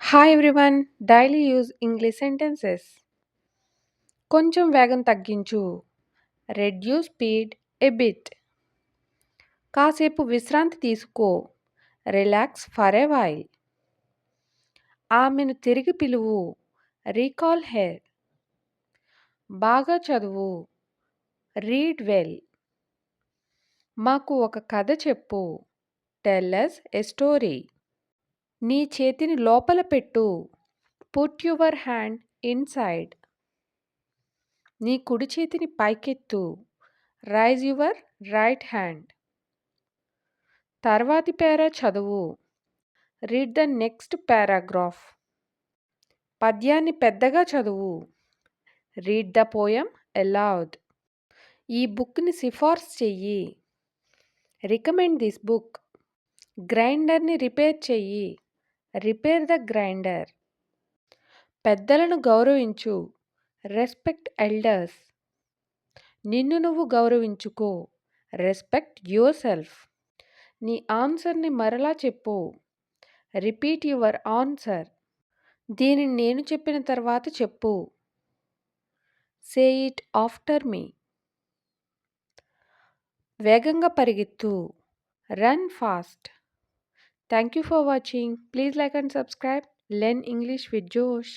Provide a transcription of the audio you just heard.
hi everyone daily use English sentences కొంచెం వేగం తగ్గించు రెడ్యూస్ స్పీడ్ ఎ బిట్ కాసేపు విశ్రాంతి తీసుకో రిలాక్స్ ఫర్ ఎ వైల్ ఆమెను తిరిగి పిలువు రీకాల్ హెర్ బాగా చదువు రీడ్ వెల్ మాకు ఒక కథ చెప్పు టెల్ us ఎ స్టోరీ నీ చేతిని లోపల పెట్టు పుట్ యువర్ హ్యాండ్ ఇన్సైడ్ నీ కుడి చేతిని పైకెత్తు రైజ్ యువర్ రైట్ హ్యాండ్ తర్వాతి పేరా చదువు రీడ్ ద నెక్స్ట్ పారాగ్రాఫ్ పద్యాన్ని పెద్దగా చదువు రీడ్ ద పోయం ఎలౌడ్ ఈ బుక్ని సిఫార్సు చెయ్యి రికమెండ్ దిస్ బుక్ గ్రైండర్ని రిపేర్ చెయ్యి రిపేర్ ద గ్రైండర్ పెద్దలను గౌరవించు రెస్పెక్ట్ ఎల్డర్స్ నిన్ను నువ్వు గౌరవించుకో రెస్పెక్ట్ యువర్ సెల్ఫ్ నీ ఆన్సర్ని మరలా చెప్పు రిపీట్ యువర్ ఆన్సర్ దీనిని నేను చెప్పిన తర్వాత చెప్పు సే ఇట్ ఆఫ్టర్ మీ వేగంగా పరిగెత్తు run fast thank you for watching please like and subscribe learn English with జోష్